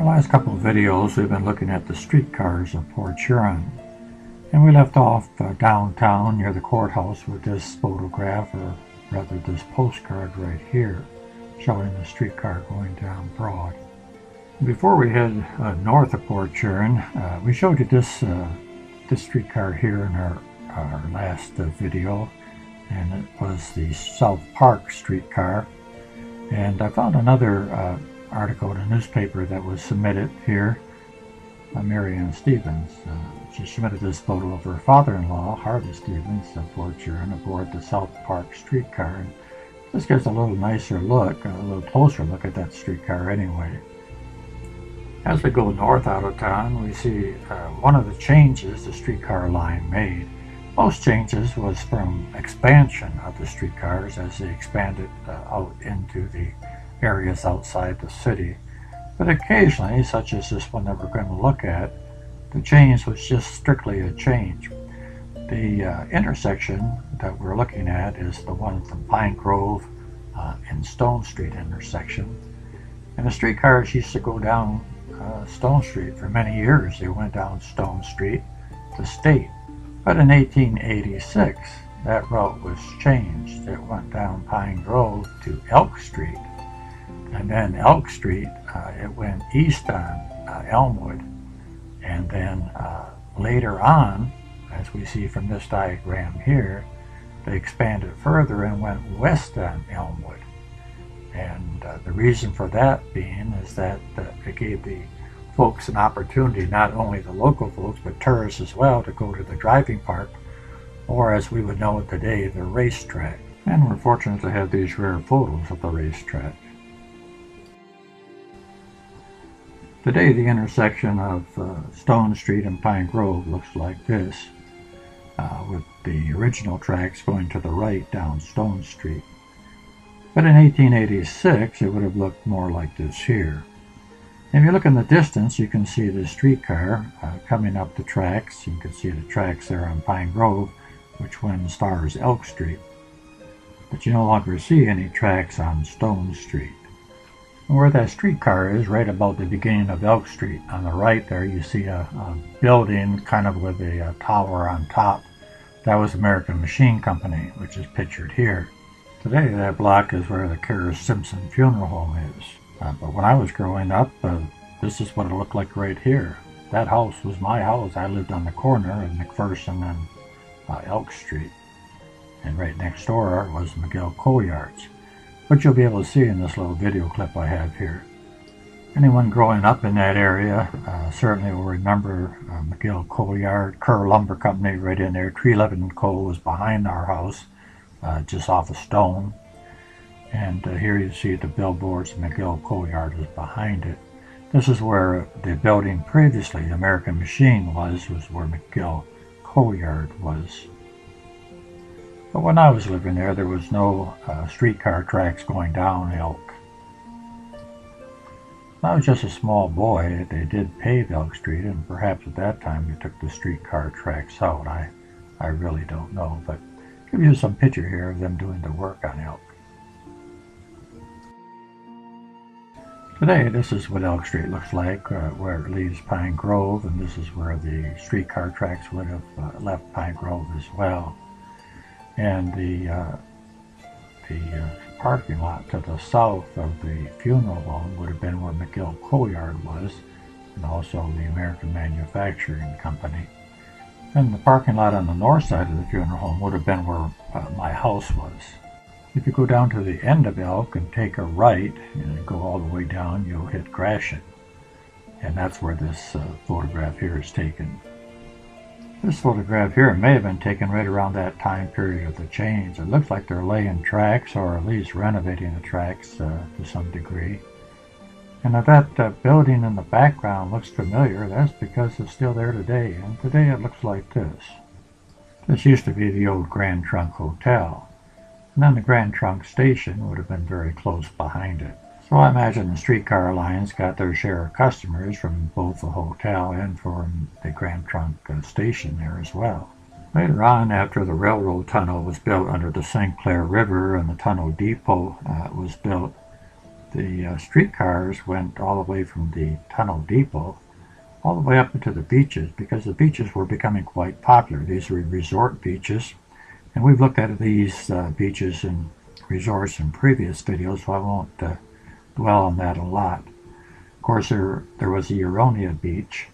last couple of videos we've been looking at the streetcars of Port Huron, and we left off downtown near the courthouse with this photograph, or rather this postcard right here, showing the streetcar going down Broad. Before we head north of Port Huron, we showed you this streetcar here in our last video, and it was the South Park streetcar. And I found another article in a newspaper that was submitted here by Marianne Stevens. She submitted this photo of her father-in-law, Harvey Stevens, of Port Huron, aboard the South Park streetcar. And this gives a little nicer look, a little closer look at that streetcar anyway. As we go north out of town, we see one of the changes the streetcar line made. Most changes was from expansion of the streetcars as they expanded out into the areas outside the city. But occasionally, such as this one that we're going to look at, the change was just strictly a change. The intersection that we're looking at is the one from Pine Grove and Stone Street intersection. And the streetcars used to go down Stone Street for many years. They went down Stone Street to State. But in 1886, that route was changed. It went down Pine Grove to Elk Street. And then Elk Street, it went east on Elmwood. And then later on, as we see from this diagram here, they expanded further and went west on Elmwood. And the reason for that being is that it gave the folks an opportunity, not only the local folks, but tourists as well, to go to the driving park, or as we would know it today, the racetrack. And we're fortunate to have these rare photos of the racetrack. Today, the intersection of Stone Street and Pine Grove looks like this, with the original tracks going to the right down Stone Street. But in 1886, it would have looked more like this here. If you look in the distance, you can see the streetcar coming up the tracks. You can see the tracks there on Pine Grove, which went as far as Elk Street. But you no longer see any tracks on Stone Street. And where that streetcar is, right about the beginning of Elk Street, on the right there, you see a building kind of with a tower on top. That was American Machine Company, which is pictured here. Today, that block is where the Kara Simpson Funeral Home is. But when I was growing up, this is what it looked like right here. That house was my house. I lived on the corner of McPherson and Elk Street. And right next door was McGill Coal Yards, which you'll be able to see in this little video clip I have here. Anyone growing up in that area certainly will remember McGill Coal Yard, Kerr Lumber Company right in there. Tree Living Coal was behind our house, just off of Stone. And here you see the billboards. McGill Coal Yard is behind it. This is where the building previously, American Machine, was where McGill Coal Yard was. But when I was living there was no streetcar tracks going down Elk. When I was just a small boy, they did pave Elk Street, and perhaps at that time they took the streetcar tracks out. I really don't know, but I'll give you some picture here of them doing the work on Elk. Today, this is what Elk Street looks like, where it leaves Pine Grove, and this is where the streetcar tracks would have left Pine Grove as well. And the parking lot to the south of the funeral home would have been where McGill Coal Yard was, and also the American Manufacturing Company. And the parking lot on the north side of the funeral home would have been where my house was. If you go down to the end of Elk and take a right and go all the way down, you'll hit Gratiot. And that's where this photograph here is taken. This photograph here may have been taken right around that time period of the change. It looks like they're laying tracks, or at least renovating the tracks to some degree. And if that building in the background looks familiar, that's because it's still there today. And today it looks like this. This used to be the old Grand Trunk Hotel. And then the Grand Trunk Station would have been very close behind it. So I imagine the streetcar lines got their share of customers from both the hotel and from the Grand Trunk Station there as well. Later on, after the railroad tunnel was built under the St. Clair River and the tunnel depot was built, The streetcars went all the way from the tunnel depot all the way up into the beaches because the beaches were becoming quite popular. These were resort beaches, and we've looked at these beaches and resorts in previous videos, so I won't dwell on that a lot. Of course, there was the Huron beach,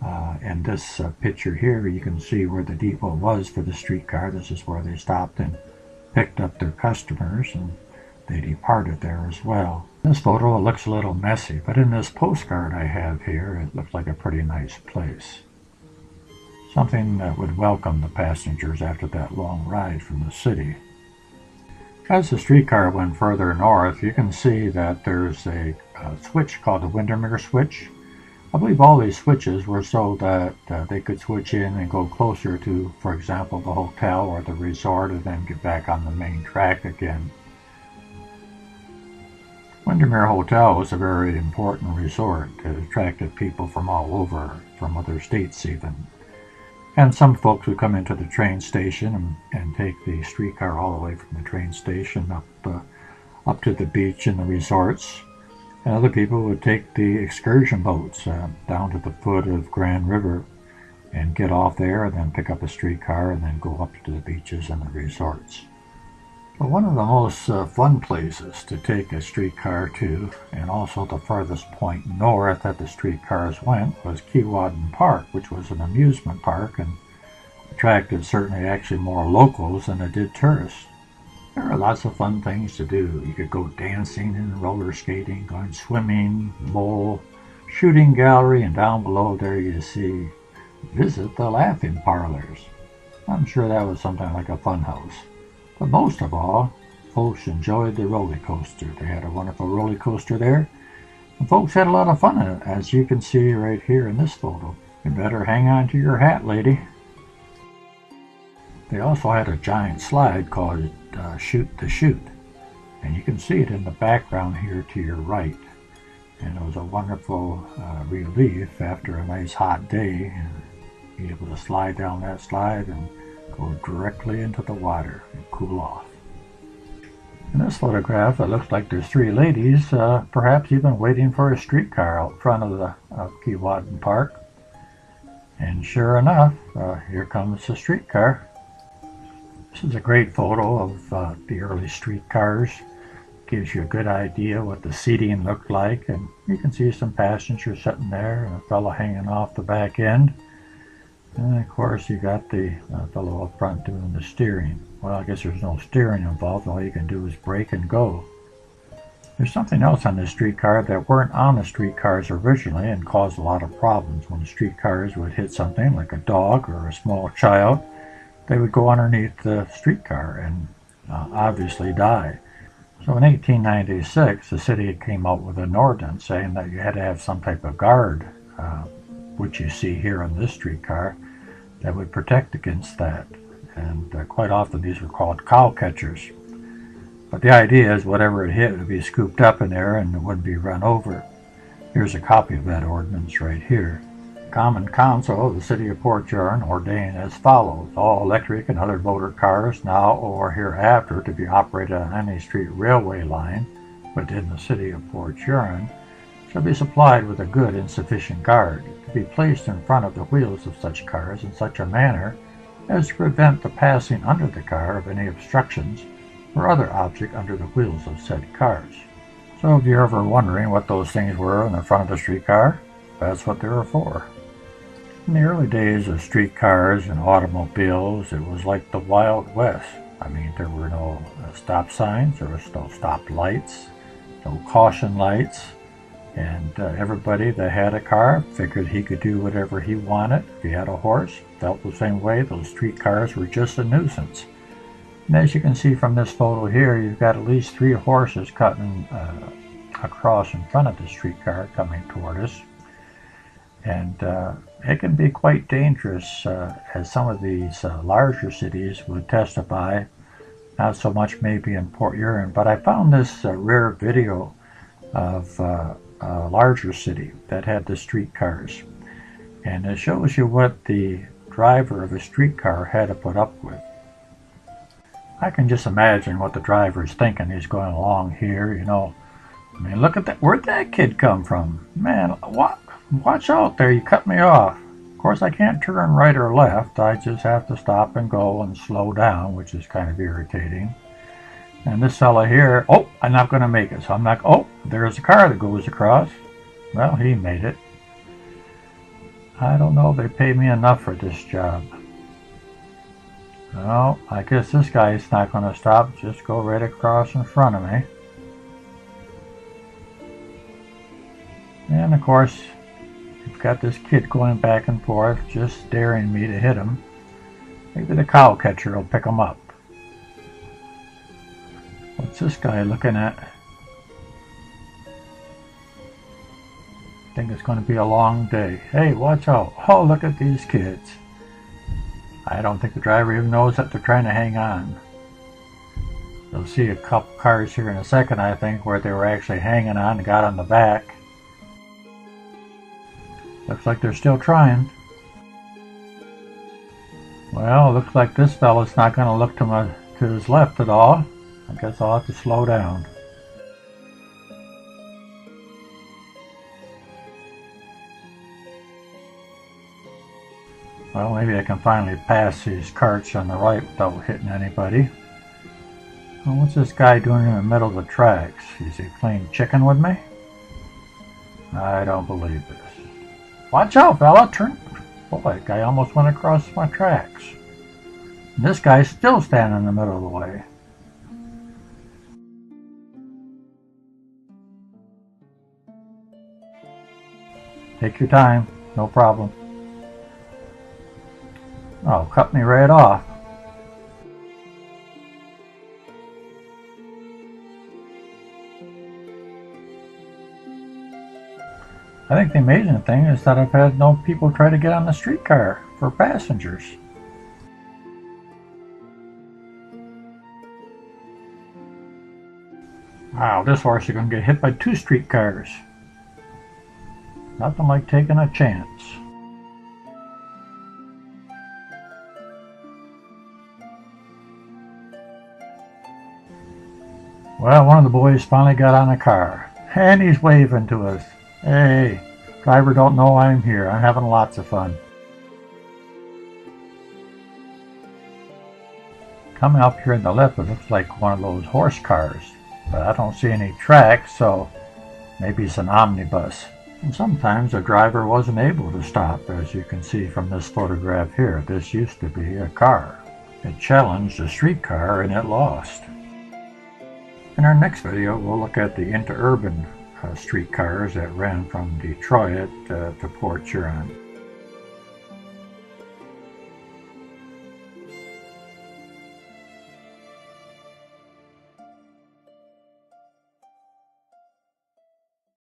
and this picture here, you can see where the depot was for the streetcar. This is where they stopped and picked up their customers, and they departed there as well. In this photo, it looks a little messy, but in this postcard I have here, it looks like a pretty nice place. Something that would welcome the passengers after that long ride from the city. As the streetcar went further north, you can see that there's a switch called the Windermere switch. I believe all these switches were so that they could switch in and go closer to, for example, the hotel or the resort, and then get back on the main track again. Windermere Hotel was a very important resort. It attracted people from all over, from other states even. And some folks would come into the train station and take the streetcar all the way from the train station up to the beach and the resorts. And other people would take the excursion boats down to the foot of Grand River and get off there and then pick up a streetcar and then go up to the beaches and the resorts. But one of the most fun places to take a streetcar to, and also the farthest point north that the streetcars went, was Keewatin Park, which was an amusement park and attracted certainly actually more locals than it did tourists. There are lots of fun things to do. You could go dancing and roller skating, going swimming, bowl, shooting gallery, and down below there you see visit the laughing parlors. I'm sure that was something like a fun house. But most of all, folks enjoyed the roller coaster. They had a wonderful roller coaster there, and folks had a lot of fun in it, as you can see right here in this photo. You better hang on to your hat, lady. They also had a giant slide called Shoot the Chute, and you can see it in the background here to your right. And it was a wonderful relief after a nice hot day, and be able to slide down that slide and go directly into the water and cool off. In this photograph, it looks like there's three ladies, perhaps even waiting for a streetcar out front of Keewatin Park. And sure enough, here comes the streetcar. This is a great photo of the early streetcars. Gives you a good idea what the seating looked like, and you can see some passengers sitting there and a fellow hanging off the back end. And of course you got the fellow up front doing the steering. Well, I guess there's no steering involved. All you can do is brake and go. There's something else on this streetcar that weren't on the streetcars originally and caused a lot of problems. When the streetcars would hit something like a dog or a small child, they would go underneath the streetcar and obviously die. So in 1896, the city came out with an ordinance saying that you had to have some type of guard, which you see here on this streetcar, that would protect against that. And quite often these were called cow catchers. But the idea is whatever it hit would be scooped up in there and it wouldn't be run over. Here's a copy of that ordinance right here. Common Council of the City of Port Huron ordained as follows: all electric and other motor cars now or hereafter to be operated on any street railway line within the City of Port Huron shall be supplied with a good and sufficient guard to be placed in front of the wheels of such cars in such a manner as to prevent the passing under the car of any obstructions or other object under the wheels of said cars. So if you're ever wondering what those things were in the front of the streetcar, that's what they were for. In the early days of streetcars and automobiles, it was like the Wild West. I mean, there were no stop signs, there was no stop lights, no caution lights, and everybody that had a car figured he could do whatever he wanted. If he had a horse, felt the same way. Those streetcars were just a nuisance. And as you can see from this photo here, you've got at least 3 horses cutting across in front of the streetcar coming toward us. And it can be quite dangerous, as some of these larger cities would testify, not so much maybe in Port Huron, but I found this rare video of a larger city that had the streetcars. And it shows you what the driver of a streetcar had to put up with. I can just imagine what the driver is thinking. He's going along here, you know, I mean, look at that. Where'd that kid come from? Man, what? Watch out there, you cut me off. Of course, I can't turn right or left. I just have to stop and go and slow down, which is kind of irritating. And this fella here, oh, I'm not going to make it. So I'm not, oh, there's a car that goes across. Well, he made it. I don't know if they pay me enough for this job. Well, I guess this guy's not going to stop. Just go right across in front of me. And of course, you've got this kid going back and forth, just daring me to hit him. Maybe the cow catcher will pick him up. What's this guy looking at? I think it's going to be a long day. Hey, watch out. Oh, look at these kids. I don't think the driver even knows that they're trying to hang on. You'll see a couple cars here in a second, I think, where they were actually hanging on and got on the back. Looks like they're still trying. Well, looks like this fella's not going to look to his left at all. I guess I'll have to slow down. Well, maybe I can finally pass these carts on the right without hitting anybody. Well, what's this guy doing in the middle of the tracks? Is he playing chicken with me? I don't believe this. Watch out, fella! Turn! Boy, that guy almost went across my tracks. And this guy's still standing in the middle of the way. Take your time, no problem. Oh, cut me right off. I think the amazing thing is that I've had no people try to get on the streetcar for passengers. Wow, this horse is going to get hit by 2 streetcars. Nothing like taking a chance. Well, one of the boys finally got on a car, and he's waving to us. Hey, driver don't know I'm here. I'm having lots of fun. Coming up here in the left, it looks like one of those horse cars, but I don't see any tracks, so maybe it's an omnibus. And sometimes the driver wasn't able to stop, as you can see from this photograph here. This used to be a car. It challenged a streetcar and it lost. In our next video, we'll look at the interurban streetcars that ran from Detroit to Port Huron.